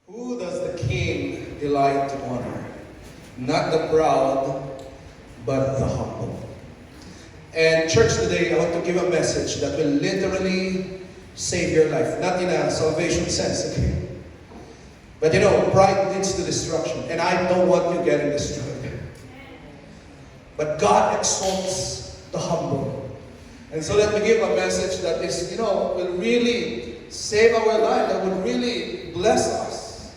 Who does the king delight to honor? Not the proud, but the humble. And church, today I want to give a message that will literally save your life. Not in a salvation sense, okay? But pride leads to destruction. And I don't want you getting destroyed. But God exalts the humble. And so let me give a message that is, will really save our life, that will really bless us.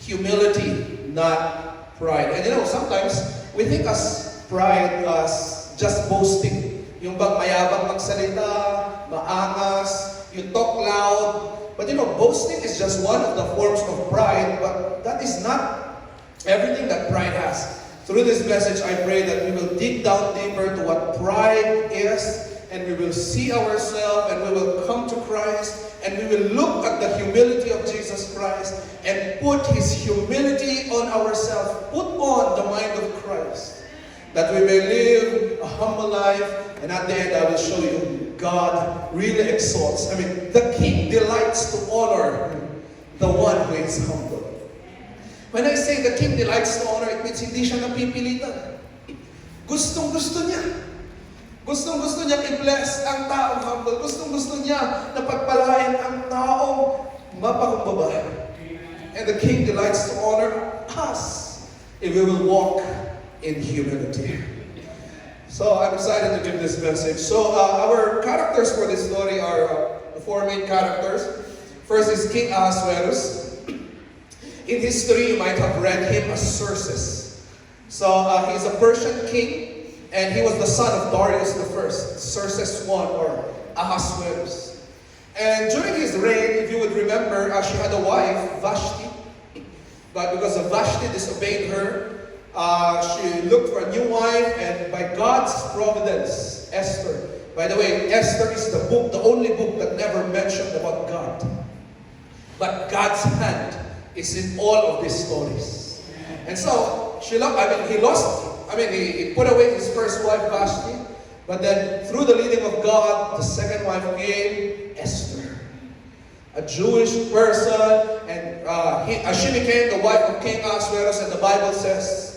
Humility, not pride. And sometimes we think as pride as just boasting. Yung bang mayabang magsalita, maangas, you talk loud. But boasting is just one of the forms of pride, but that is not everything that pride has. Through this message, I pray that we will dig down deeper to what pride is, and we will see ourselves, and we will come to Christ, and we will look at the humility of Jesus Christ, and put His humility on ourselves, put on the mind of Christ, that we may live a humble life, and at the end I will show you God really exalts. The King delights to honor the one who is humble. When I say the King delights to honor, it means hindi siya napipilitan. Gustong-gusto niya. Gustong-gusto niya i-bless ang taong humble. Gustong-gusto niya na pagpalain ang taong mapakumbaba. And the King delights to honor us if we will walk in humility. So I'm excited to give this message. So our characters for this story are the four main characters. First is King Ahasuerus. In history, you might have read him as Xerxes. So he's a Persian king, and he was the son of Darius I, Xerxes I, or Ahasuerus. And during his reign, if you would remember, she had a wife, Vashti. But because of Vashti disobeyed her, she looked for a new wife, and by God's providence, Esther. By the way, Esther is the only book that never mentioned about God. But God's hand is in all of these stories. And so, he put away his first wife, Vashti, but then through the leading of God, the second wife came, Esther. A Jewish person, and she became the wife of King Ahasuerus, and the Bible says,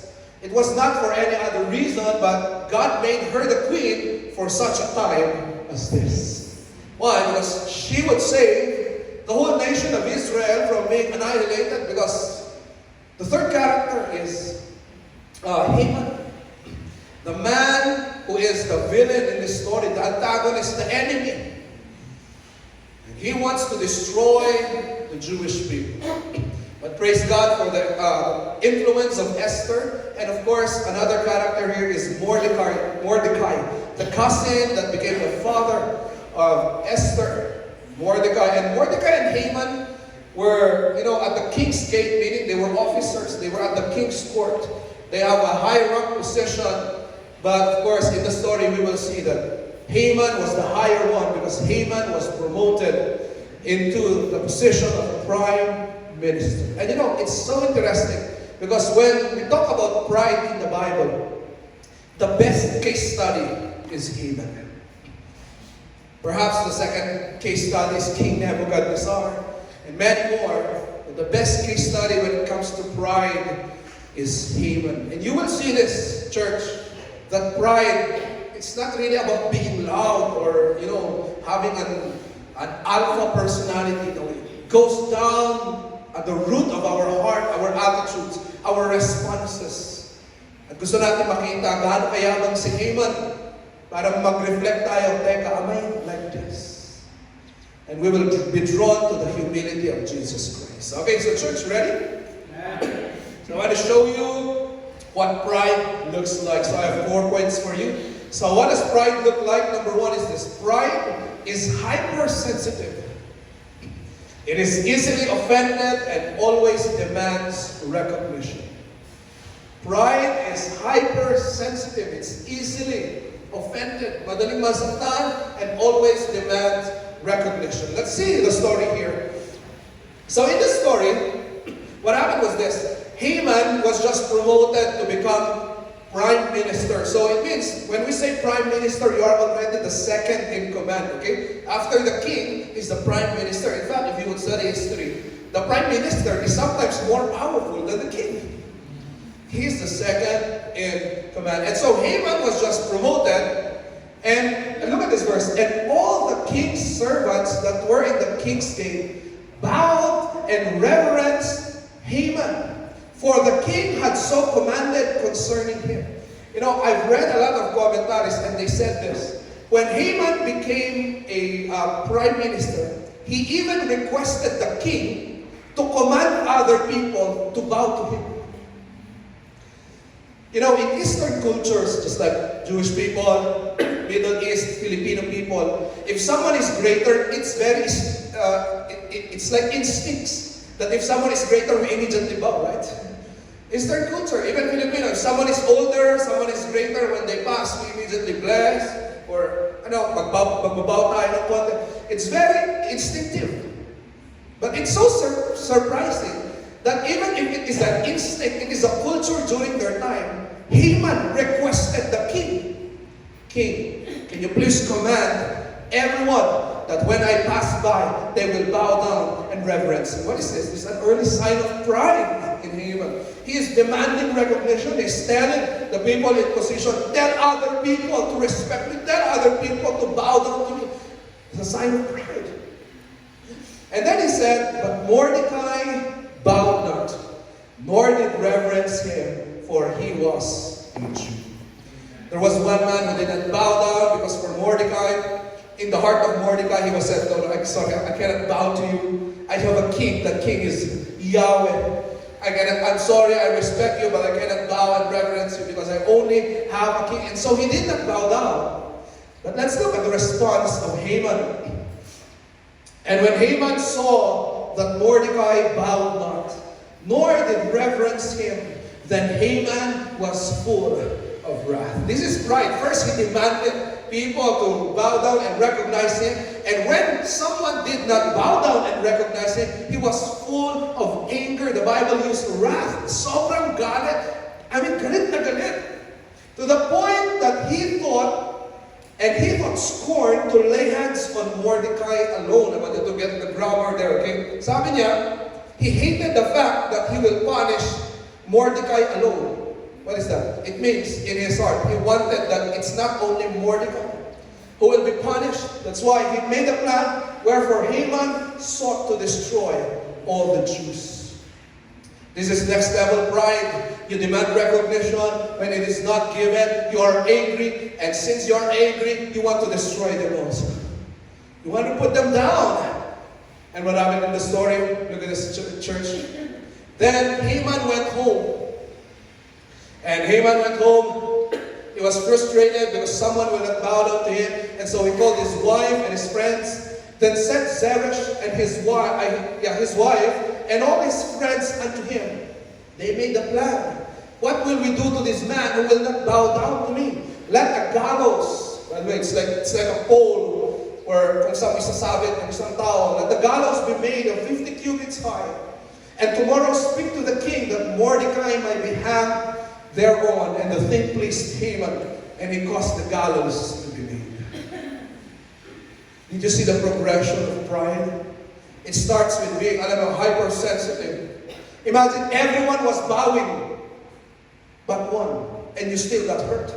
it was not for any other reason, but God made her the queen for such a time as this. Why? Because she would save the whole nation of Israel from being annihilated, because the third character is Haman. The man who is the villain in this story, the antagonist, the enemy. And he wants to destroy the Jewish people. But praise God for the influence of Esther. And of course, another character here is Mordecai, the cousin that became the father of Esther. Mordecai and Haman were, at the king's gate, meaning they were officers. They were at the king's court. They have a high rank position. But of course, in the story, we will see that Haman was the higher one, because Haman was promoted into the position of prime minister. And it's so interesting, because when we talk about pride in the Bible, the best case study is Haman. Perhaps the second case study is King Nebuchadnezzar, and many more. But the best case study when it comes to pride is Haman. And you will see this, church, that pride, it's not really about being loud or, having an alpha personality. No, it goes down at the root of our heart, our attitudes, our responses. At gusto natin makita gaano kayabang si Haman, para mag-reflect tayo, teka, am I like this? And we will be drawn to the humility of Jesus Christ. Okay, so church, ready? Yeah. So I want to show you what pride looks like. So I have 4 points for you. So what does pride look like? Number 1 is this. Pride is hypersensitive. It is easily offended and always demands recognition. Pride is hypersensitive. It's easily offended, madaling masaktan, and always demands recognition. Let's see the story here. So in this story, what happened was this. Haman was just promoted to become prime minister. So it means, when we say prime minister, you are already the second in command, okay? After the king is the prime minister. In fact, if you would study history, the prime minister is sometimes more powerful than the king. He's the second in command. And so Haman was just promoted. And look at this verse. And all the king's servants that were in the king's gate bowed and reverenced Haman, for the king had so commanded concerning him. You know, I've read a lot of commentaries and they said this. When Haman became a prime minister, he even requested the king to command other people to bow to him. You know, in Eastern cultures, just like Jewish people, Middle East, Filipino people, if someone is greater, it's very, it's like instincts that if someone is greater, we immediately bow, right? Eastern culture, even Filipino, if someone is older, someone is greater, when they pass, we immediately bless, or, magbabaw tayo ng konti. It's very instinctive. But it's so surprising that even if it is an instinct, it is a culture during their time, Haman requested the king, King, can you please command everyone that when I pass by, they will bow down and reverence him. What is this? This is an early sign of pride in Haman. He is demanding recognition. He's telling the people in position, tell other people to respect me, tell other people to bow down to me. It's a sign of pride. And then he said, but Mordecai bowed not, nor did reverence him, for he was a Jew. There was one man who didn't bow down because for Mordecai, in the heart of Mordecai, he was said, no, I'm sorry, I cannot bow to you. I have a king. That king is Yahweh. I'm sorry, I respect you, but I cannot bow and reverence you because I only have a king. And so he did not bow down. But let's look at the response of Haman. And when Haman saw that Mordecai bowed not, nor did reverence him, then Haman was full of wrath. This is pride. First, he demanded people to bow down and recognize him. And when someone did not bow down and recognize him, he was full of anger. The Bible used wrath. Sobrang galit. Galit na galit. To the point that he thought scorn to lay hands on Mordecai alone. I wanted to get the grammar there, okay? Sabi niya, he hated the fact that he will punish Mordecai alone. What is that? It means in his heart, he wanted that it's not only Mordecai who will be punished. That's why he made a plan, wherefore Haman sought to destroy all the Jews. This is next level pride. You demand recognition. When it is not given, you are angry. And since you are angry, you want to destroy them also. You want to put them down. And what happened in the story? Look at this church. Then Haman went home. And Haman went home. He was frustrated because someone will not bow down to him. And so he called his wife and his friends. Then sent Zeresh and his wife and all his friends unto him. They made a plan. What will we do to this man who will not bow down to me? Let a gallows, by the way, it's like a pole where kung saan isasabit ng isang tao. Let the gallows be made of 50 cubits high. And tomorrow speak to the king that Mordecai might be hanged thereon. And the thing pleased Haman, and he caused the gallows to be made. Did you see the progression of pride? It starts with being, hypersensitive. Imagine everyone was bowing, but one, and you still got hurt.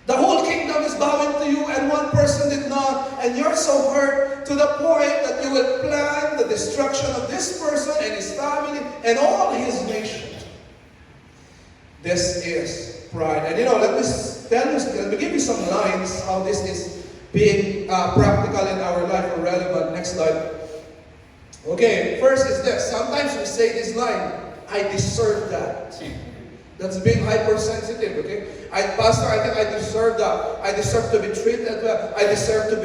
The whole kingdom is bowing to you, and one person did not, and you're so hurt to the point that you will plan the destruction of this person and his family and all his nation. This is pride. And let me give you some lines how this is being practical in our life or relevant. Next slide. Okay, first is this. Sometimes we say this line, I deserve that. That's being hypersensitive, okay? Pastor, I think I deserve that. I deserve to be treated well. I deserve to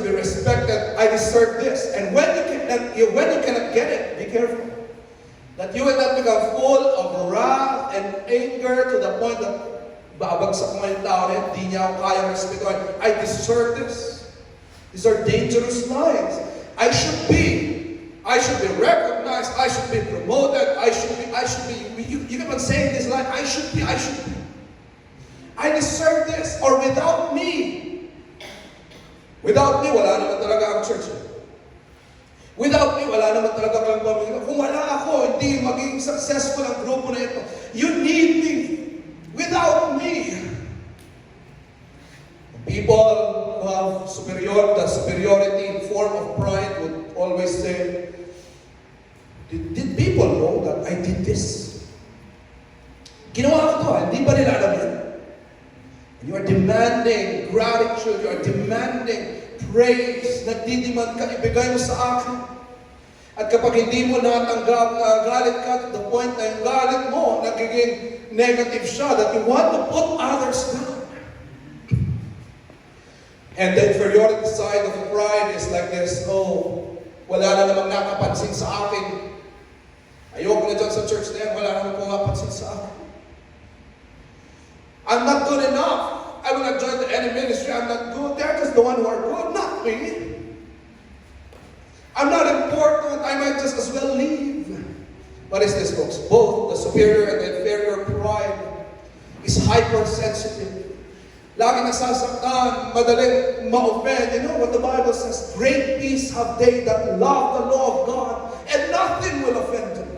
be respected. I deserve this. And when you cannot get it, be careful. That you will not become full of wrath and anger to the point that babagsak mo yung tao rin, di niya ako kaya respetuhan. I deserve this. These are dangerous lines. I should be recognized recognized, I should be promoted, I should be, you keep on saying this like, I should be. I deserve this, or without me, wala naman talaga ang church. Without me, wala naman talaga ang pamilya. Kung wala ako, hindi magiging successful ang grupo na ito. You need me. Without me. People who have superiority form of pride would always say, did people know that I did this? Ginawa ko to, hindi ba nila alam yan? You are demanding gratitude, you are demanding praise, nagdidemand ka, ibigay mo sa akin. At kapag hindi mo natanggap, galit ka to the point na yung galit mo, nagiging negative siya, that you want to put others down. And the inferiority side of pride is like this, oh, wala na namang nakapansin sa akin. Ayoko na dyan sa church na yan, wala namang pumapansin sa akin. I'm not good enough. I will not join any ministry. I'm not good. They're just the one who are good, not me. I'm not important. I might just as well leave. What is this, folks? Both the superior and the inferior pride is hypersensitive. Lagi nasasaktan, madaling ma-offend. You know what the Bible says? Great peace have they that love the law of God, and nothing will offend them.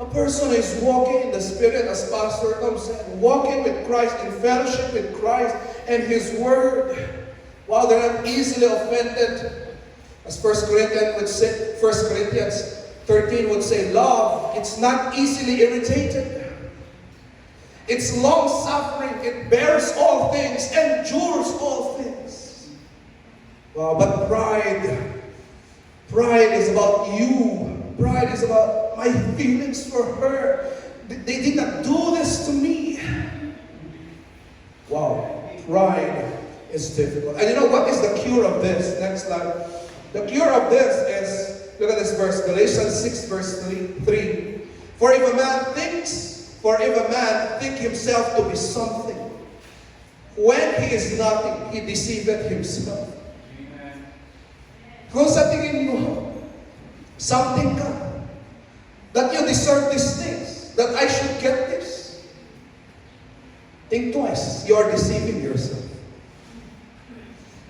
A person is walking in the Spirit, as Pastor Tom said, walking with Christ, in fellowship with Christ and His Word, while they're not easily offended. As 1 Corinthians 13 would say, love, it's not easily irritated. It's long-suffering, it bears all things, endures all things. Wow, but pride is about you. Pride is about my feelings for her. They did not do this to me. Wow, pride is difficult. And you know what is the cure of this? Next slide. The cure of this is, look at this verse, Galatians 6 verse 3. For if a man think himself to be something, when he is nothing, he deceiveth himself. Amen. Kung sa tingin mo, something ka, that you deserve these things, that I should get this. Think twice. You are deceiving yourself.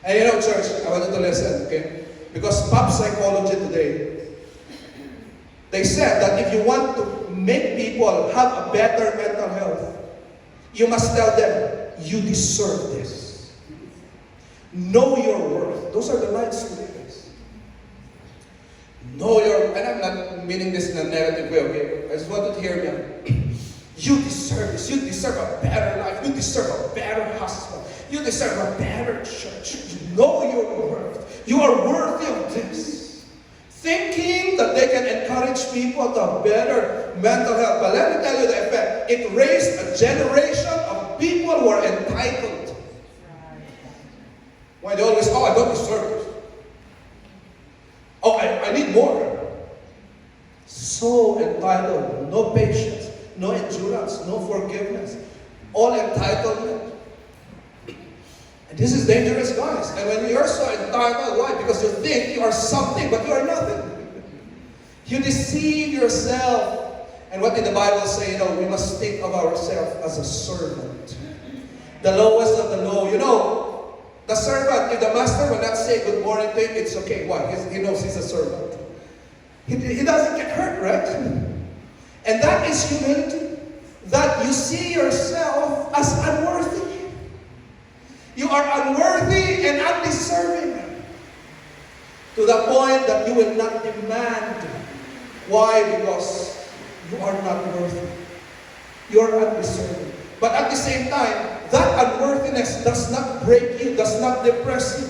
And you know, church, I want you to listen, okay? Because pop psychology today, they said that if you want to make people have a better mental health, you must tell them, you deserve this. Know your worth. Those are the lines today. Know your, and I'm not meaning this in a negative way, okay? I just want you to hear me. You deserve this. You deserve a better life. You deserve a better husband. You deserve a better church. You know your worth. You are worthy of this. Thinking that they can encourage people to have better mental health. But let me tell you the effect. It raised a generation of people who are entitled. Why they always, I don't deserve it. I need more. So entitled, no patience, no endurance, no forgiveness, all entitlement. And this is dangerous, guys. And when you're so entitled, why? Because you think you are something, but you are nothing. You deceive yourself. And what did the Bible say? We must think of ourselves as a servant. The lowest of the low. The servant, if the master will not say good morning to him, it's okay. Why? He knows he's a servant. He doesn't get hurt, right? And that is humility. That you see yourself as unworthy. You are unworthy and undeserving. To the point that you will not demand. Why? Because you are not worthy. You are undeserving. But at the same time, that unworthiness does not break you, does not depress you.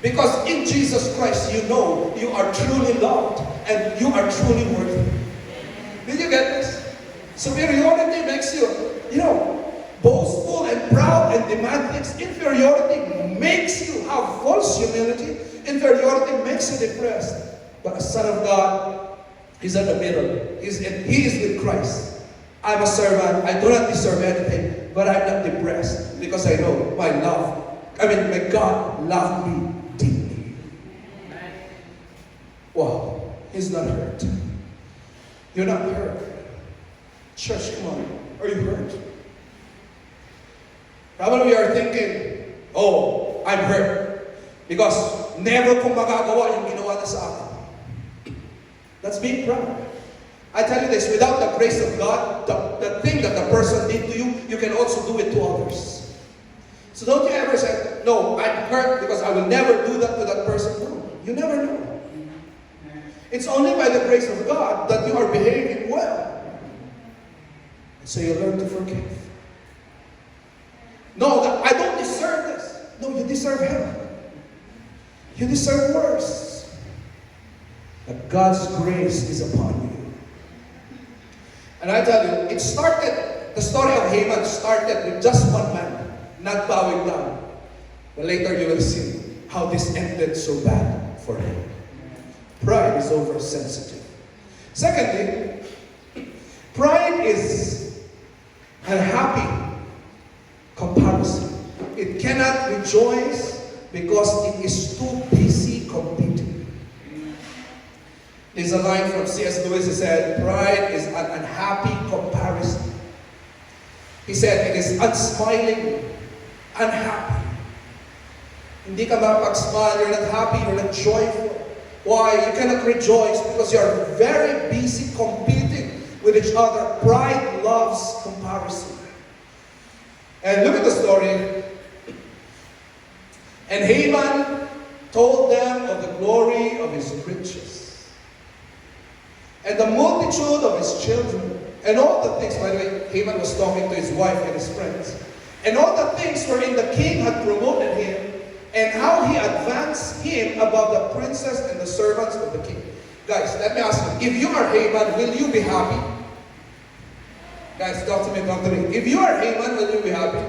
Because in Jesus Christ, you know you are truly loved and you are truly worthy. Did you get this? Superiority makes you, boastful and proud and demand things. Inferiority makes you have false humility. Inferiority makes you depressed. But a son of God is in the middle. He is with Christ. I'm a servant. I do not deserve anything, but I'm not depressed because I know my God loved me deeply. Wow. he's not hurt. You're not hurt. Church, come on. Are you hurt? Probably we are thinking, oh, I'm hurt. Because never kong magagawa yung ginawa na sa akin. That's being proud. I tell you this, without the grace of God, the thing that the person did to you, you can also do it to others. So don't you ever say, no, I'm hurt because I will never do that to that person. No, you never know. It's only by the grace of God that you are behaving well. So you learn to forgive. No, I don't deserve this. No, you deserve hell. You deserve worse. But God's grace is upon you. And I tell you, the story of Haman started with just one man, not bowing down. But later you will see how this ended so bad for him. Pride is oversensitive. Secondly, pride is unhappy comparison. It cannot rejoice because it is too busy competing. There's a line from C.S. Lewis. He said, pride is an unhappy comparison. He said, it is unsmiling, unhappy. Hindi ka makapag-smile, you're not happy, you're not joyful. Why? You cannot rejoice because you are very busy competing with each other. Pride loves comparison. And look at the story. And Haman told them of the glory of his riches and the multitude of his children, and all the things. By the way, Haman was talking to his wife and his friends. And all the things wherein the king had promoted him, and how he advanced him above the princes and the servants of the king. Guys, let me ask you, if you are Haman, will you be happy? Guys, talk to me, talk to me. If you are Haman, will you be happy?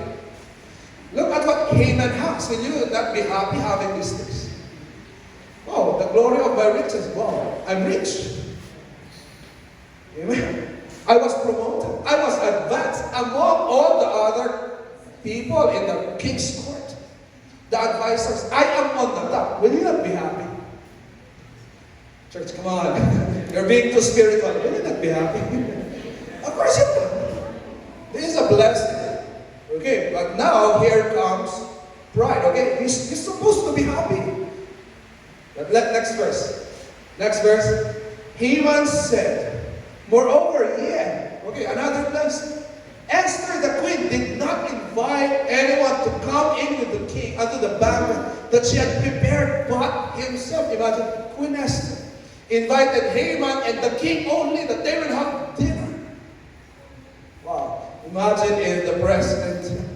Look at what Haman has. Will you not be happy having these things? Oh, the glory of my riches. Wow, I'm rich. Amen. I was promoted. I was advanced among all the other people in the king's court. The advisors. I am on the top. Will you not be happy? Church, come on. You're being too spiritual. Will you not be happy? Of course you will. This is a blessing. Okay, but now here comes pride. Okay, you're supposed to be happy. But next verse. Next verse. Haman said, moreover, okay, another blessing. Esther the queen did not invite anyone to come in with the king unto the banquet that she had prepared but himself. Imagine, Queen Esther invited Haman and the king only, that they will have dinner. Wow. Imagine if the president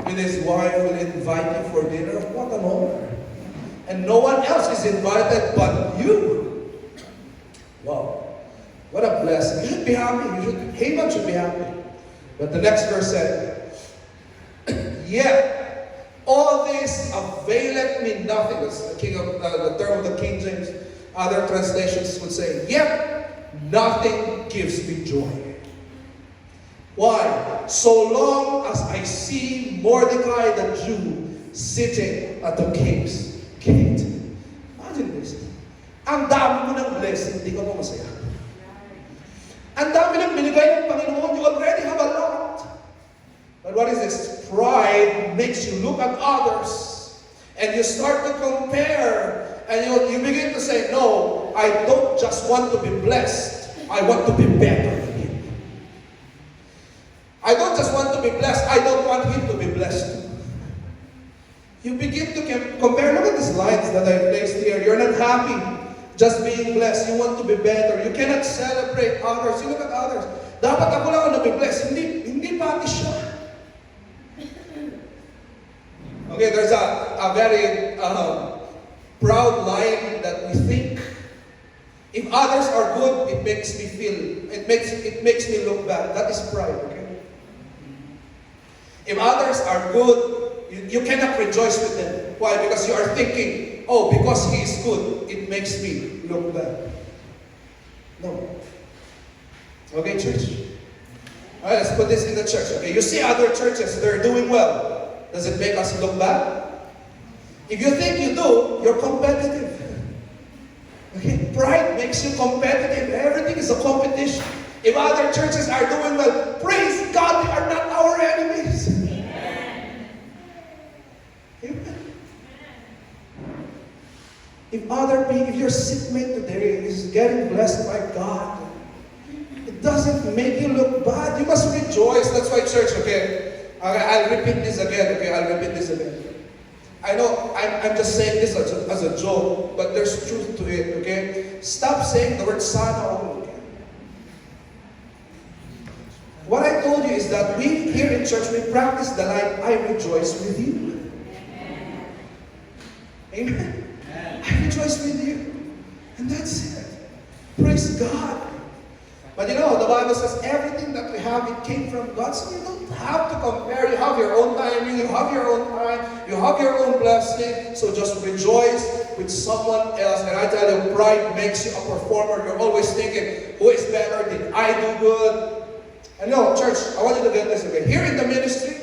with his wife will invite you for dinner. What an honor. And no one else is invited but you. Wow. What a blessing. You should be happy. Haman should be happy. But the next verse said, yet all this availeth me nothing. That's the term of the King James. Other translations would say, yet nothing gives me joy. Why? So long as I see Mordecai the Jew sitting at the king's gate. Imagine this. Ang dami mo ng blessing, hindi ka pa masaya. Ang dami ng binigay ng Panginoon, you already have a lot. But what is this? Pride makes you look at others and you start to compare and you begin to say, no, I don't just want to be blessed, I want to be better than him. I don't just want to be blessed, I don't want him to be blessed too. You begin to compare. Look at these lines that I placed here. You're not happy just being blessed. You want to be better. You cannot celebrate others. You look at others. Dapat ako lang ang nabibless. Hindi pati siya. Okay, there's a very proud line that we think. If others are good, it makes me feel, it makes me look bad. That is pride, okay? If others are good, you cannot rejoice with them. Why? Because you are thinking, oh, because he is good, it makes me look bad. No. Okay, church? Alright, let's put this in the church. Okay, you see other churches, they're doing well. Does it make us look bad? If you think you do, you're competitive. Okay, pride makes you competitive. Everything is a competition. If other churches are doing well, praise God, they are not our enemies. Amen. Amen. If your seatmate today is getting blessed by God, it doesn't make you look bad. You must rejoice. That's why, church, okay? I'll repeat this again, okay? I'll repeat this again. I know I'm just saying this as a joke, but there's truth to it, okay? Stop saying the word sana over again. What I told you is that we here in church, we practice the line, I rejoice with you. Amen? I rejoice with you. And that's it. Praise God. But you know, the Bible says everything that we have, it came from God. So you don't have to compare. You have your own timing. You have your own time. You have your own blessing. So just rejoice with someone else. And I tell you, pride makes you a performer. You're always thinking, who is better? Did I do good? And no, church, I want you to get this again. Here in the ministry,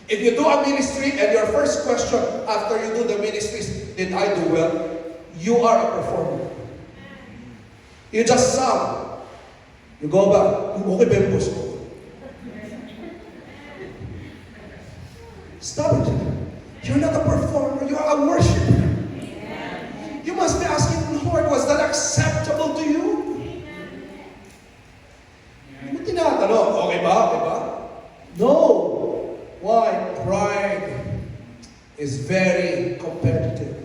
if you do a ministry and your first question after you do the ministry is, did I do well? You are a performer. You just sound. You go back. Okay ba yung post ko? Stop it. You're not a performer. You are a worshiper. You must be asking, Lord, was that acceptable to you? Hindi mo tinatanong, okay ba? Okay ba? No. Why? Pride is very competitive.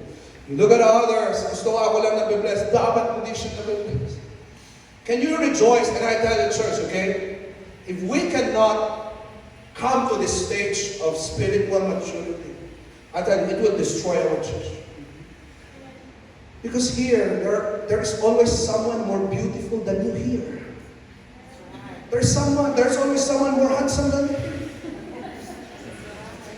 You look at others, gusto ako lang nabibless, dapat hindi siya nabibless. Can you rejoice? And I tell you, church, okay? If we cannot come to this stage of spiritual maturity, I tell you, it will destroy our church. Because here, there is always someone more beautiful than you here. There's always someone more handsome than you.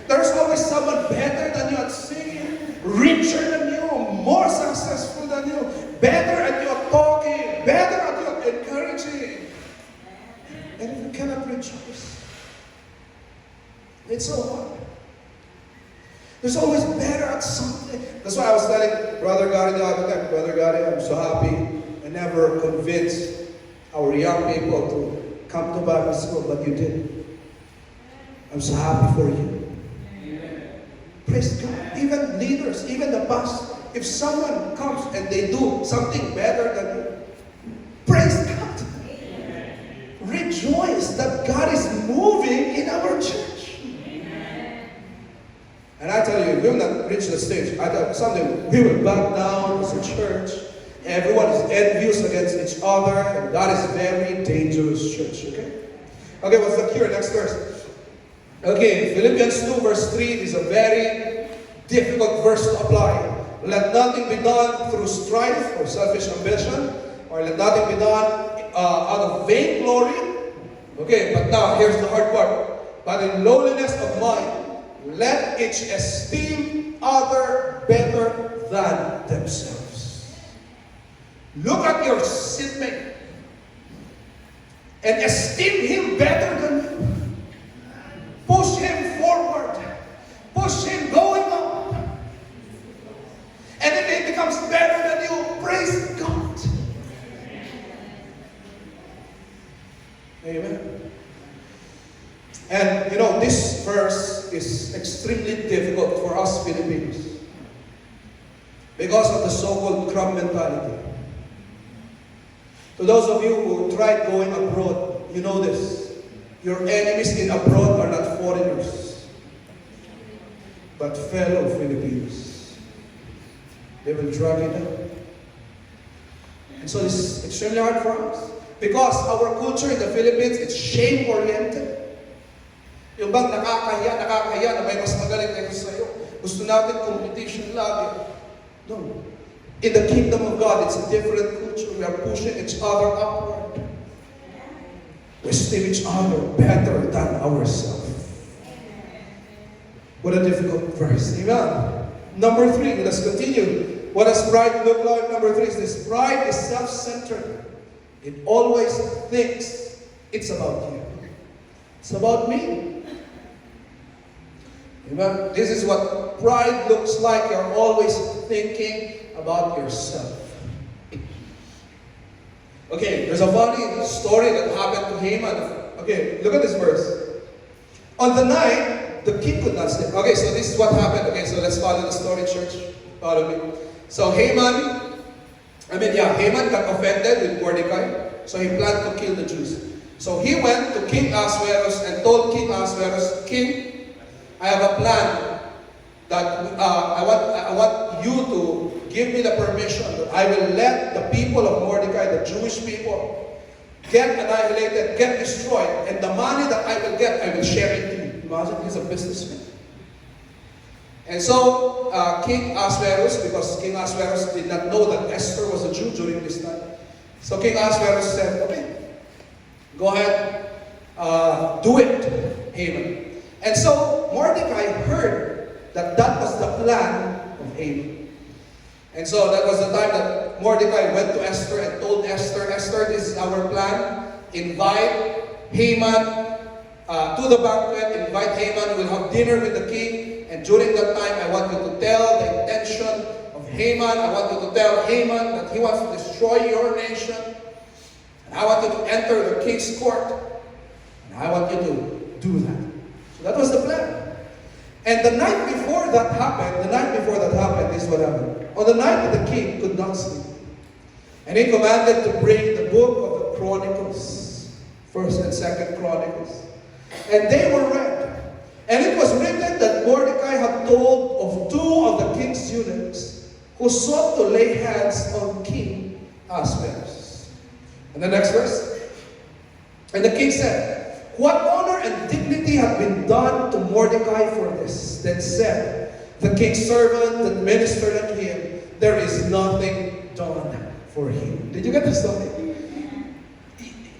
There's always someone better than you at singing, richer than you, more successful than you, better at your talking, better at your encouraging. And if you cannot rejoice, it's so hard. There's always better at something. That's why I was telling Brother Gary the other time, Brother Gary, I'm so happy I never convinced our young people to come to Bible school, but you did. I'm so happy for you. Praise God. Even leaders, even the pastor, if someone comes and they do something better than you, praise God. Amen. Rejoice that God is moving in our church. Amen. And I tell you, if we will not reach the stage, I tell you, someday we will back down as a church. Everyone is envious against each other, and that is very dangerous, church. Okay, what's the cure? Next verse. Okay, Philippians 2 verse 3 is a very difficult verse to apply. Let nothing be done through strife or selfish ambition, or let nothing be done out of vain glory. Okay, but now here's the hard part. But in lowliness of mind, let each esteem other better than themselves. Look at your seatmate and esteem him better than you. Push him forward. Push him going up. And if he becomes better than you, praise God. Amen. And you know, this verse is extremely difficult for us Filipinos because of the so-called crab mentality. To those of you who tried going abroad, you know this. Your enemies in abroad are not foreigners, but fellow Filipinos. They will drag it down. And so this is extremely hard for us. Because our culture in the Philippines, it's shame-oriented. Yung bang nakakahiya na may mas magaling kaysa sa'yo. Gusto natin competition lagi. No. In the kingdom of God, it's a different culture. We are pushing each other upward. We esteem each other better than ourselves. What a difficult verse. Amen. Number 3, let's continue. What does pride look like? Number 3 is this. Pride is self-centered. It always thinks it's about you. It's about me. Amen. This is what pride looks like. You're always thinking about yourself. Okay, there's a funny story that happened to Haman. Okay, look at this verse. On the night, the king could not sleep. Okay, so this is what happened. Okay, so let's follow the story, church. Follow me. So Haman got offended with Mordecai. So he planned to kill the Jews. So he went to King Ahasuerus and told King Ahasuerus, King, I have a plan that I want you to give me the permission that I will let the people of Mordecai, the Jewish people, get annihilated, get destroyed, and the money that I will get, I will share it to you. Imagine, he's a businessman. And so King Ahasuerus, because King Ahasuerus did not know that Esther was a Jew during this time, so King Ahasuerus said, okay, go ahead, do it, Haman. And so Mordecai heard that that was the plan of Haman. And so that was the time that Mordecai went to Esther and told Esther, Esther, this is our plan. Invite Haman to the banquet. Invite Haman. We'll have dinner with the king. And during that time, I want you to tell the intention of Haman. I want you to tell Haman that he wants to destroy your nation. And I want you to enter the king's court. And I want you to do that. So that was the plan. And the night before that happened, this is what happened. On the night that the king could not sleep, and he commanded to bring the book of the Chronicles, 1st and 2nd Chronicles. And they were read. And it was written that Mordecai had told of two of the king's eunuchs who sought to lay hands on King Ahasuerus. And the next verse. And the king said, what honor and dignity have been done to Mordecai for this? Then said the king's servant that ministered unto him, there is nothing done for him. Did you get the story?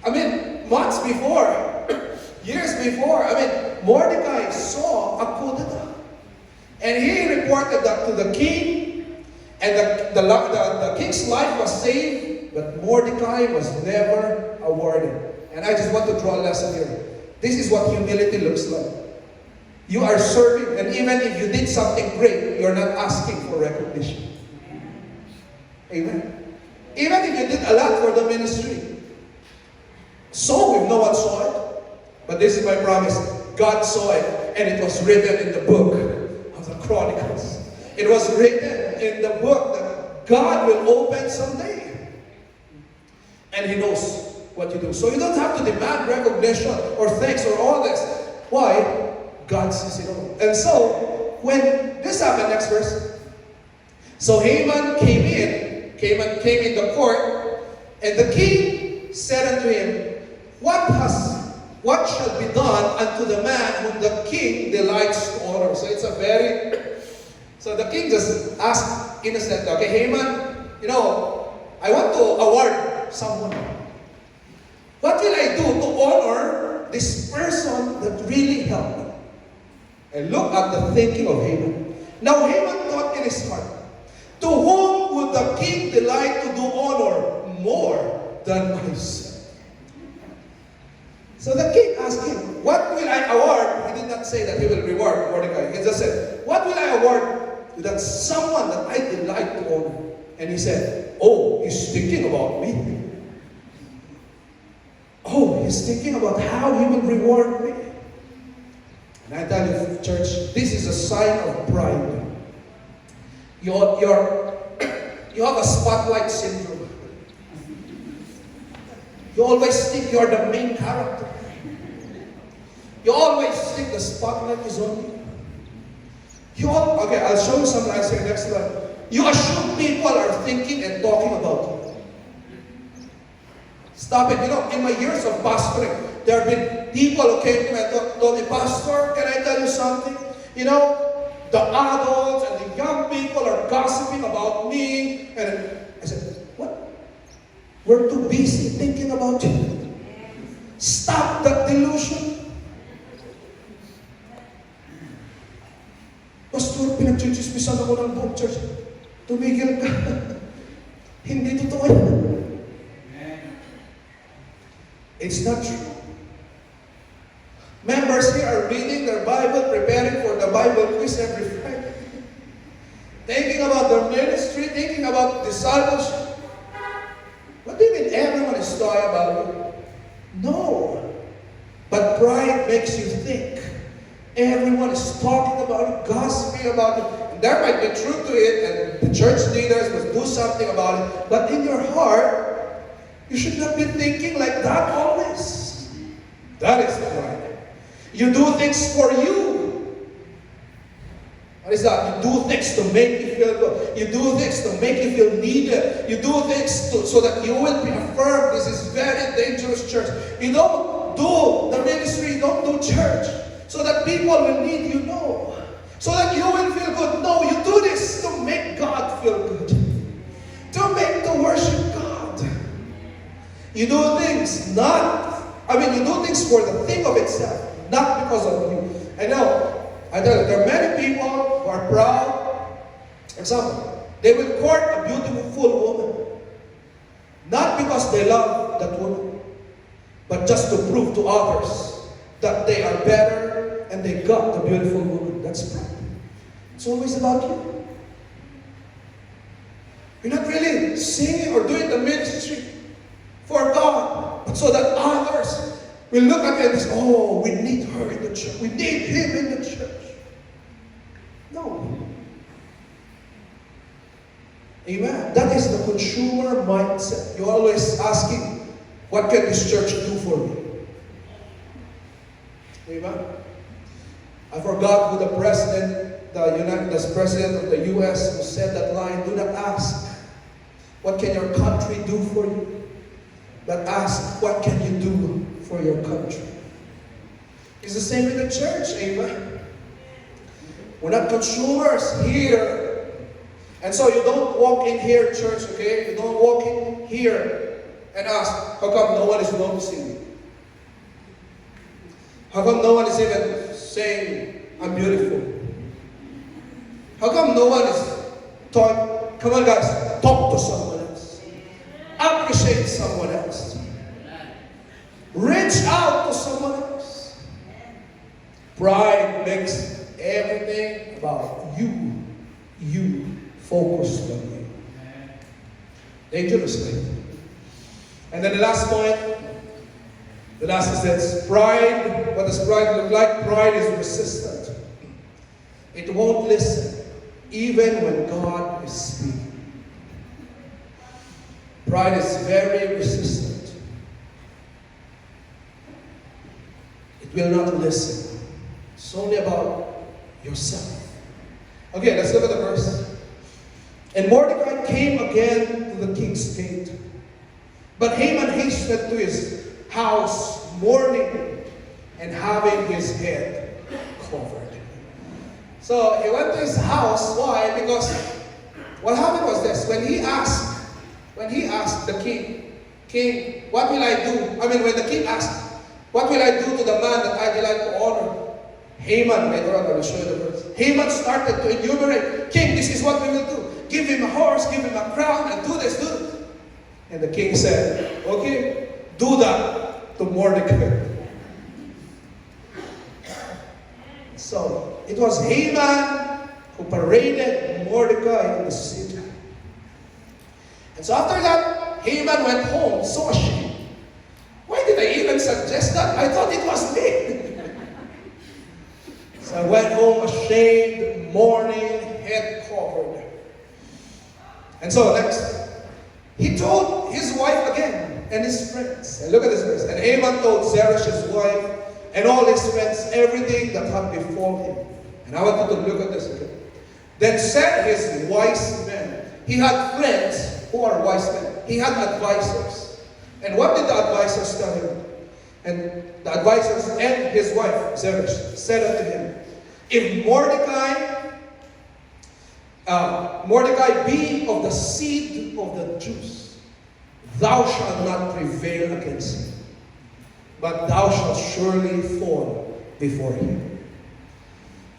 I mean, months before, years before, Mordecai saw a coup d'etat. And he reported that to the king, and the king's life was saved, but Mordecai was never awarded. And I just want to draw a lesson here. This is what humility looks like. You are serving, and even if you did something great, you're not asking for recognition. Amen. Even if you did a lot for the ministry. So if no one saw it, but this is my promise, God saw it, and it was written in the book of the Chronicles. It was written in the book that God will open someday. And He knows what you do. So you don't have to demand recognition or thanks or all this. Why? God sees it all. And so, when this happened, next verse. So Haman came in the court, and the king said unto him, what shall be done unto the man whom the king delights to honor? So the king just asked innocent, okay, Haman, I want to award someone. What will I do to honor this person that really helped me? And look at the thinking of Haman. Now Haman thought in his heart, to whom would the king delight to do honor more than myself? So the king asked him, what will I award? He did not say that he will reward Mordecai. He just said, what will I award to that someone that I delight to honor? And he said, oh, he's thinking about me. Oh, he's thinking about how he will reward me. And I tell you, church, this is a sign of pride. You have a spotlight syndrome. You always think you're the main character. You always think the spotlight is on you. Okay, I'll show you some lines here. Next slide. You assume people are thinking and talking about you. Stop it. In my years of pastoring, there have been people who came to me and told me, Pastor, can I tell you something? The adults and the young people are gossiping about me. And I said, what? We're too busy thinking about you. Stop that delusion. Pastor, pinagchichismisan ako ng buong church. Tumigil ka. Hindi totoo yan. It's not true. Members here are reading their Bible, preparing for the Bible quiz every Friday. Thinking about their ministry, thinking about discipleship. What do you mean everyone is talking about you. No. But pride makes you think. Everyone is talking about it, gossiping about it. And there might be truth to it, and the church leaders must do something about it. But in your heart, you should not be thinking like that always. That is pride. You do things for you. What is that? You do things to make you feel good. You do things to make you feel needed. You do things so that you will be affirmed. This is very dangerous, church. You don't do the ministry, you don't do church so that people will need you. No. So that you will feel good. No, you do this to make God feel good. To worship God. You do things you do things for the thing of itself, not because of you. I know. I tell you, there are many people who are proud. Example, they will court a beautiful woman. Not because they love that woman, but just to prove to others that they are better and they got the beautiful woman. That's pride. It's always about you. You're not really singing or doing the ministry for God, but so that others will look at it and say, oh, we need her in the church. We need him in the church. No. Amen. That is the consumer mindset. You're always asking, what can this church do for me? Amen. I forgot who the president of the U.S. who said that line, do not ask, what can your country do for you? But ask, what can you do for your country? It's the same in the church, amen. We're not consumers here. And so you don't walk in here, church, okay? You don't walk in here and ask, how come no one is noticing me? How come no one is even saying, I'm beautiful? How come no one is talking? Come on, guys, talk to someone else. Appreciate someone else. Reach out to someone else. Pride makes everything about you. You focused on you. Dangerously. And then the last point. The last is this. Pride. What does pride look like? Pride is resistant. It won't listen, even when God is speaking. Pride is very resistant. It will not listen. It's only about yourself. Okay, let's look at the verse. And Mordecai came again to the king's gate. But Haman hastened to his house, mourning and having his head covered. So he went to his house. Why? Because what happened was this. When he asked the king, what will I do? When the king asked, what will I do to the man that I delight to honor? Haman, later on I will show you the verse. Haman started to enumerate, king, this is what we will do. Give him a horse, give him a crown, and do this, do this. And the king said, okay, do that to Mordecai. So, it was Haman who paraded Mordecai in the city. And so after that, Haman went home so ashamed. Why did I even suggest that? I thought it was me. So I went home ashamed, mourning, head covered. And so next, he told his wife again and his friends. And look at this verse. And Haman told Zeresh his wife and all his friends everything that had befallen him. And I want you to look at this again. Then said his wise men. He had friends who are wise men. He had advisors. And what did the advisors tell him? And the advisors and his wife, Zeresh, said unto him, if Mordecai be of the seed of the Jews, thou shalt not prevail against him, but thou shalt surely fall before him.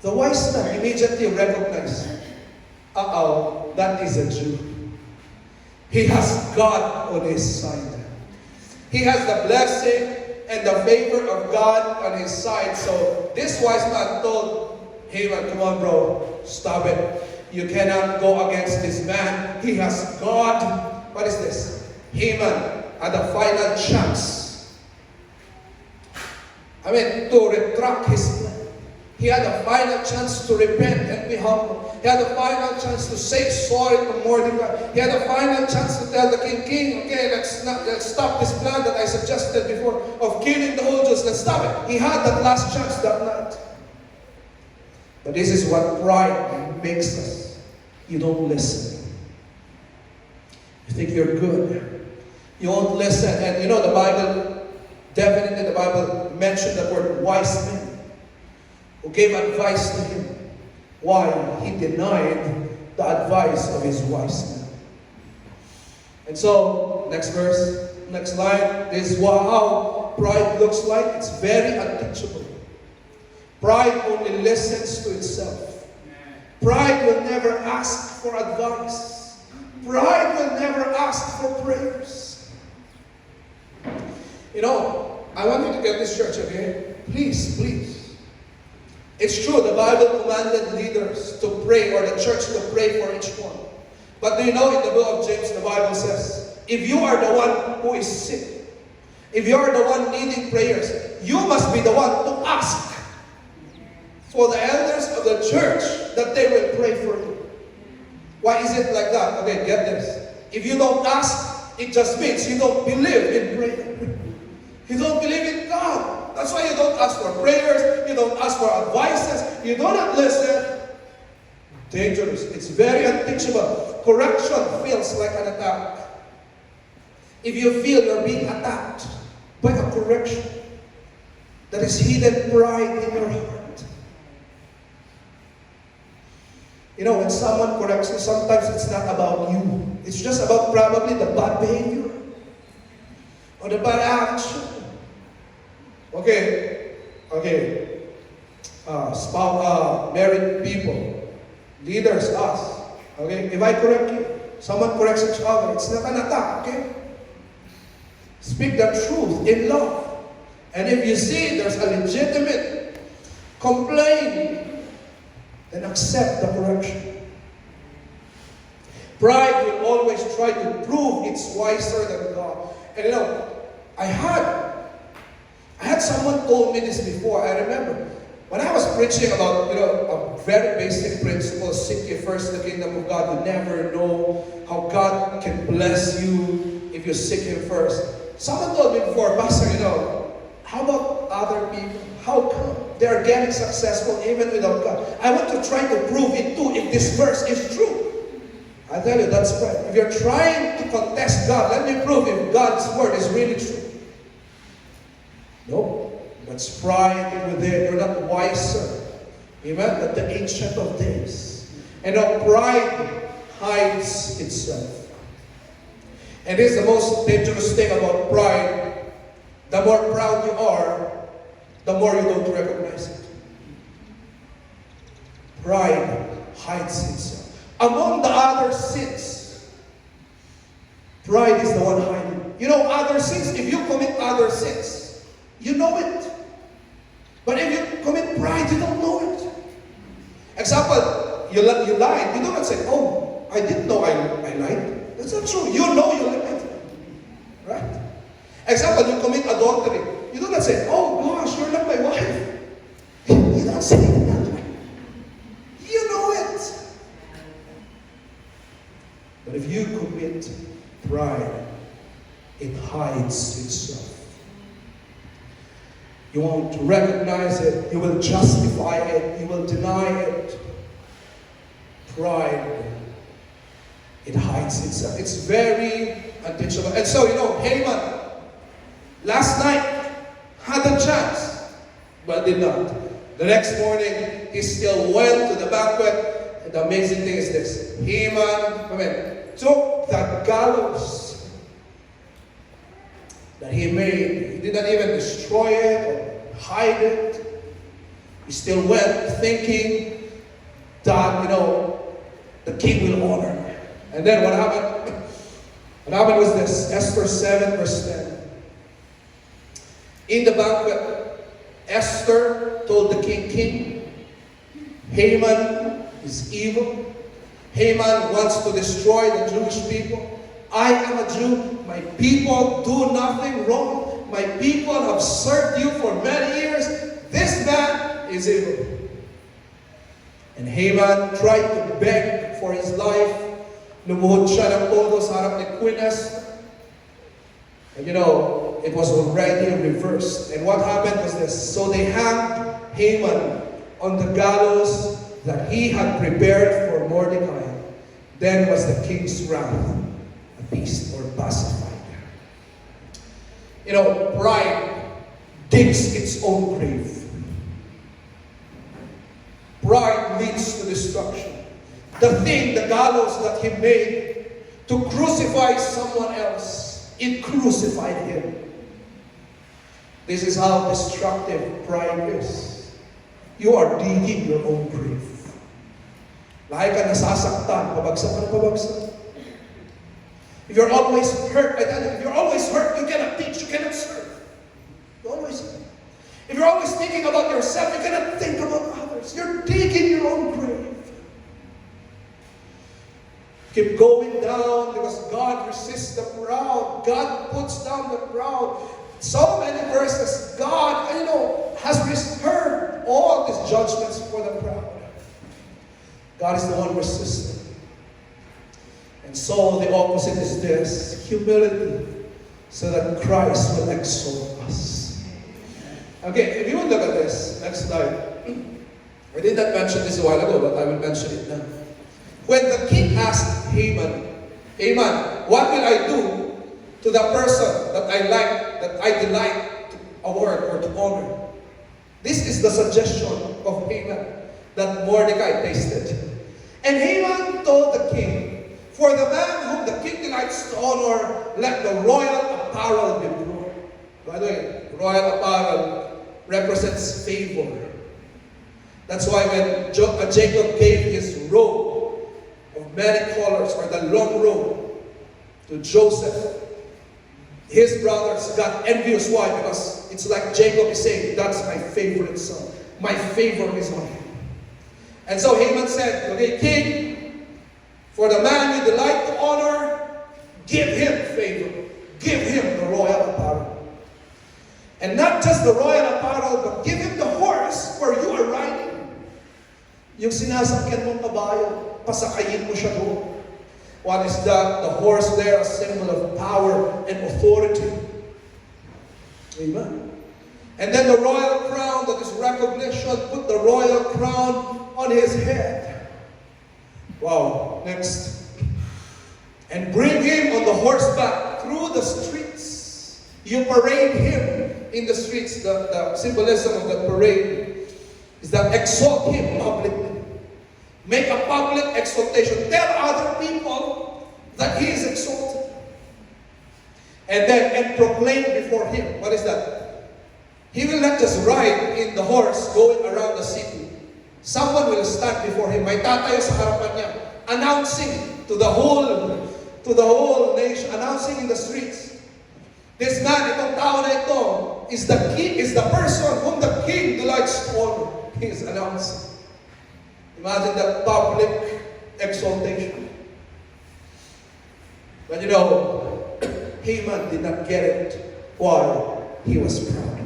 The wise man immediately recognized, that is a Jew. He has God on his side. He has the blessing and the favor of God on his side. So this wise man told Haman, come on bro, stop it. You cannot go against this man. He has God. What is this? Haman had a final chance. To retract his plan. He had a final chance to repent and be humble. He had a final chance to say sorry to Mordecai. He had a final chance to tell the king, okay, let's stop this plan that I suggested before of killing the whole Jews. Let's stop it. He had that last chance that night. But this is what pride makes us. You don't listen. You think you're good. You won't listen. And the Bible, definitely the Bible mentioned the word wise men who gave advice to him. Why? He denied the advice of his wise men. And so, next verse, next line, this is how pride looks like. It's very unteachable. Pride only listens to itself. Pride will never ask for advice. Pride will never ask for prayers. I want you to get this, church, okay? Please, please. It's true, the Bible commanded leaders to pray, or the church to pray for each one. But do you know, in the book of James, the Bible says, if you are the one who is sick, if you are the one needing prayers, you must be the one to ask for the elders of the church that they will pray for you. Why is it like that? Okay, get this. If you don't ask, it just means you don't believe in prayer. You don't believe in God. That's why you don't ask for prayers, you don't ask for advices, you do not listen. Dangerous. It's very unteachable. Correction feels like an attack. If you feel you're being attacked by a correction, that is hidden pride in your heart. When someone corrects you, sometimes it's not about you. It's just about probably the bad behavior or the bad action. Okay. Married people, leaders, us. Okay, if I correct you, someone corrects each other, it's not an attack, okay? Speak the truth in love. And if you see there's a legitimate complaint, then accept the correction. Pride will always try to prove it's wiser than God. And I had someone told me this before. I remember when I was preaching about a very basic principle: seek ye first the kingdom of God. You never know how God can bless you if you seek Him first. Someone told me before, Pastor, how about other people? How come they are getting successful even without God? I want to try to prove it too if this verse is true. I tell you, that's right. If you're trying to contest God, let me prove if God's word is really true. No, that's pride within. You're not wiser. Amen? Than the Ancient of Days. And now pride hides itself. And this is the most dangerous thing about pride. The more proud you are, the more you don't recognize it. Pride hides itself. Among the other sins, pride is the one hiding. Other sins, if you commit other sins, you know it. But if you commit pride, you don't know it. Example, you lied. You do not say, oh, I didn't know I lied. That's not true. You know you lied. Right? Example, you commit adultery. You do not say, oh gosh, you're not my wife. You don't say it that way. You know it. But if you commit pride, it hides itself. You won't recognize it. You will justify it. You will deny it. Pride, it hides itself. It's very unteachable. And so, Haman, last night, had a chance, but did not. The next morning, he still went to the banquet. And the amazing thing is this. Haman, took the gallows that he made. He did not even destroy it or hide it. He still went thinking that, the king will honor me. And then what happened? What happened was this. Esther 7 verse 10. In the banquet, Esther told the king, Haman is evil. Haman wants to destroy the Jewish people. I am a Jew. My people do nothing wrong. My people have served you for many years. This man is evil. And Haman tried to beg for his life. Lumuhod siya ng todo sa harap ni Queen Esther. And you know, it was already reversed. And what happened was this. So they hanged Haman on the gallows that he had prepared for Mordecai. Then was the king's wrath appeased or pacified. You know, pride digs its own grave. Pride leads to destruction. The gallows that he made to crucify someone else, it crucified him. This is how destructive pride is. You are digging your own grave. Lagi ka nasasaktan, pabagsak ka na pabagsak. If you're always hurt, if you're always hurt, you cannot teach, you cannot serve. You always hurt. If you're always thinking about yourself, you cannot think about others. You're digging your own grave. Keep going down because God resists the proud. God puts down the proud. So many verses, God, has reserved all these judgments for the proud. God is the one resisting. And so the opposite is this, humility, so that Christ will exalt us. Okay, if you would look at this, next slide. I did not mention this a while ago, but I will mention it now. When the king asked Haman, what will I do to the person that I like, that I delight to award or to honor? This is the suggestion of Haman that Mordecai tasted. And Haman told the king, for the man whom the king delights to honor, let the royal apparel be brought. By the way, royal apparel represents favor. That's why when Jacob gave his robe of many colors, or the long robe, to Joseph, his brothers got envious. Why? Because it's like Jacob is saying, that's my favorite son. My favor is on him. And so Haman said, okay, king, for the man you delight to honor, give him favor. Give him the royal apparel. And not just the royal apparel, but give him the horse where you are riding. Yung sinasakyan mong kabayo, pasakayin mo siya doon. What is that? The horse there, a symbol of power and authority. Amen. And then the royal crown, that is recognition, put the royal crown on his head. Wow. Next. And bring him on the horseback through the streets. You parade him in the streets. The symbolism of the parade is that exalt him publicly. Make a public exaltation. Tell other people that he is exalted. And proclaim before him. What is that? He will not just ride in the horse going around the city. Someone will stand before him. May tatayo sa harapan niya, announcing to the whole nation, announcing in the streets. This man, itong tao na ito, is the king, is the person whom the king delights to honor. He is announcing. Imagine that public exaltation. But Haman did not get it. Why? He was proud.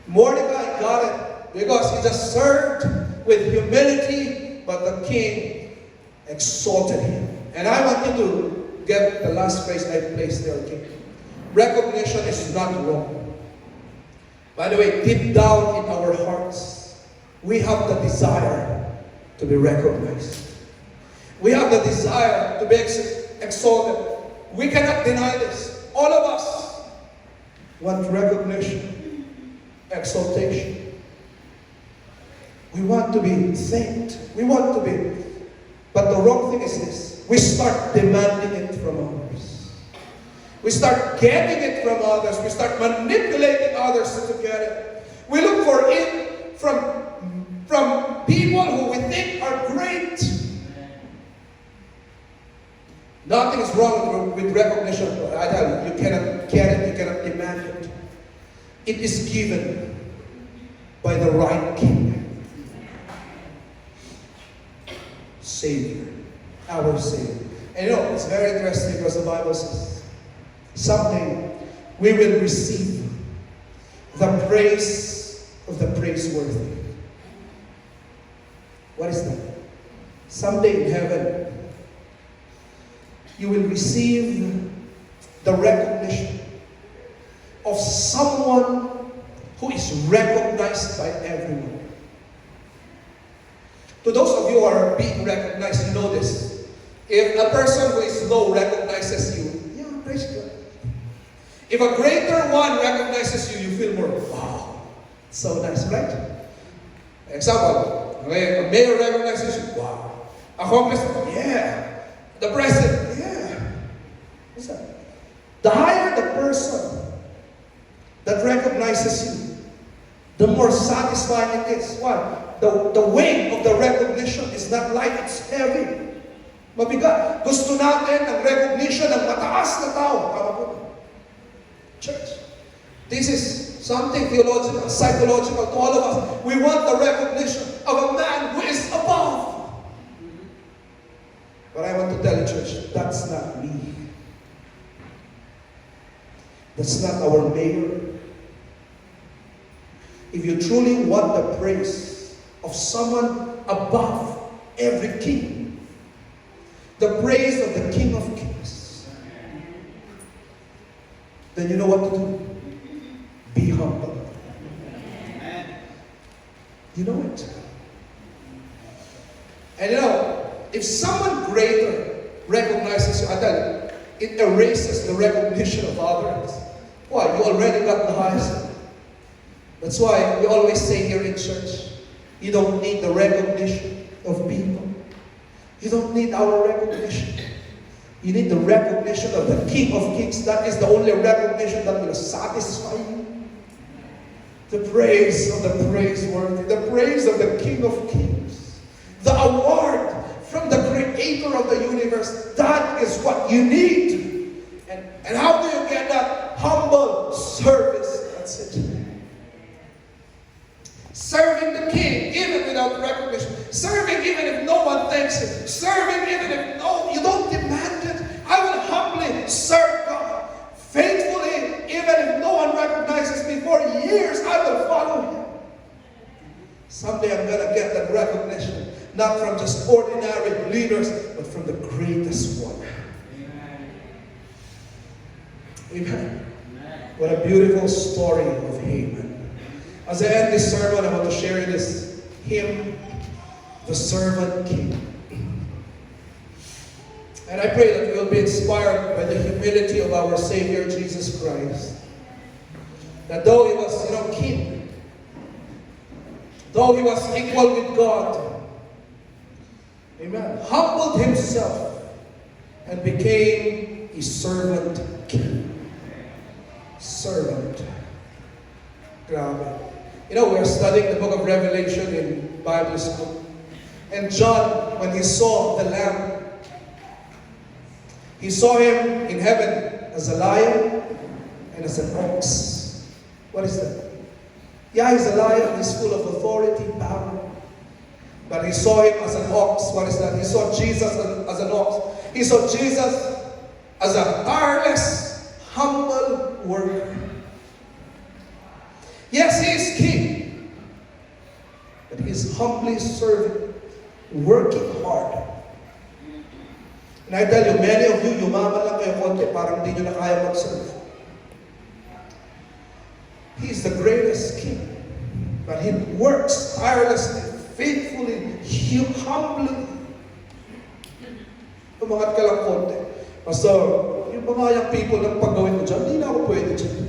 Mordecai got it because he just served with humility, but the king exalted him. And I want you to get the last phrase I placed there, okay? Recognition is not wrong. By the way, deep down in our hearts, we have the desire to be recognized. We have the desire to be exalted. We cannot deny this. All of us want recognition, exaltation. We want to be thanked. We want to be. But the wrong thing is this. We start demanding it from others. We start getting it from others. We start manipulating others to get it. We look for it from people who we think are great. Nothing is wrong with recognition. I tell you, you cannot get it, you cannot demand it. It is given by the right King. Savior. Our Savior. And it's very interesting because the Bible says, someday we will receive the praise of the praiseworthy. What is that? Someday in heaven, you will receive the recognition of someone who is recognized by everyone. To those of you who are being recognized, you know this. If a person who is low recognizes you, yeah, praise God. If a greater one recognizes you, you feel more, wow, so nice, right? Example, okay, a mayor recognizes you, wow. A congressman, yeah. The president, yeah. What's that? The higher the person that recognizes you, the more satisfying it is. Why? The weight of the recognition is not light, it's heavy. Mabigat. Gusto natin ang recognition ng mataas na tao. Tama po. Church. This is something theological, psychological to all of us. We want the recognition of a man who is above. But I want to tell you, church, that's not me. That's not our mayor. If you truly want the praise of someone above every king, the praise of the King of Kings, then you know what to do. Be humble. You know it. And you know, if someone greater recognizes you, I tell you, it erases the recognition of others. Why? You already got the highest. That's why we always say here in church, you don't need the recognition of people. You don't need our recognition. You need the recognition of the King of Kings. That is the only recognition that will satisfy you. The praise of the praiseworthy. The praise of the King of Kings. The award from the Creator of the universe. That is what you need. And how do you get that? Humble service. That's it. Serving the King, even without recognition. Serving even if no one thanks you. Serving even if you don't demand it. I will humbly serve God. Faithfully, even if no one recognizes me for years, I will follow Him. Someday I'm going to get that recognition. Not from just ordinary leaders, but from the greatest one. Amen. What a beautiful story of Haman. As I end this sermon, I want to share this hymn, The Servant King. And I pray that we will be inspired by the humility of our Savior Jesus Christ. That though He was, king, though He was equal with God, amen, humbled Himself and became a servant king. Servant. Grabe. We are studying the book of Revelation in Bible school. And John, when he saw the Lamb, he saw Him in heaven as a lion and as an ox. What is that? Yeah, He's a lion, He's full of authority, power. But he saw Him as an ox. What is that? He saw Jesus as an ox. He saw Jesus as a tireless, humble worker. Yes, He is king, but He is humbly serving, working hard. And I tell you, many of you, yumaman lang kayo konti, parang hindi nyo na kaya mag-serve. He is the greatest king, but He works tirelessly, faithfully, humbly. Tumangat ka lang konti. Pastor, yung mga yung people ng paggawin ko dyan, hindi na ako pwede dyan.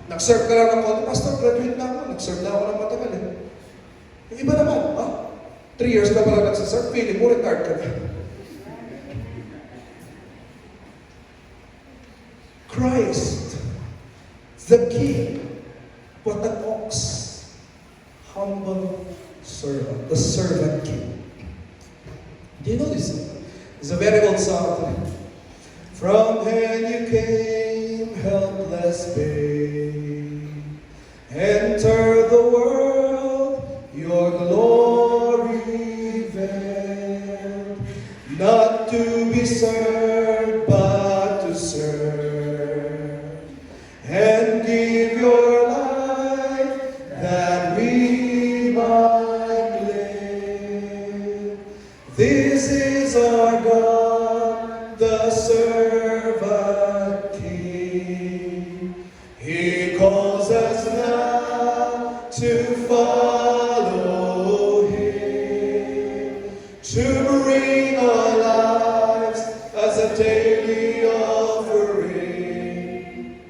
Nag-serve ka lang ng konti, Pastor, graduate na ako. Nag-serve na ako ng matagal eh. Yung iba naman, 3 years ka pala nagsaserve, feeling mo, retired ka na. Christ, the King, but an ox, humble servant, the servant King. Do you know this song? It's a very old song. From when you came, helpless babe, enter the world, your glory veiled, not to be served by This is our God, the servant King. He calls us now to follow Him, to bring our lives as a daily offering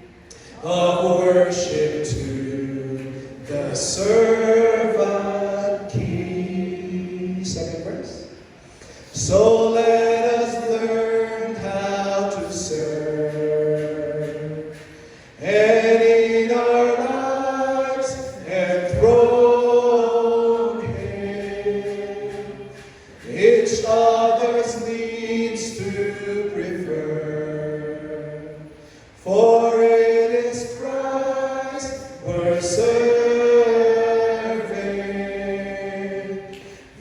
of worship to the servant King. Second verse. So let us learn how to serve, and in our lives enthrone Him, each other's needs to prefer, for it is Christ we're serving.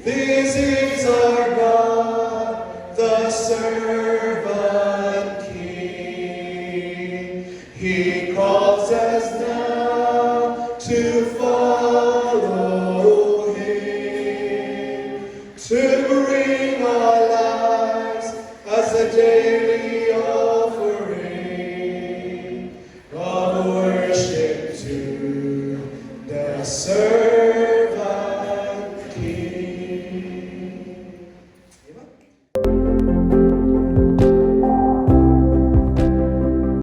This is our God, the servant King. He calls us now to follow Him, to bring our lives as a day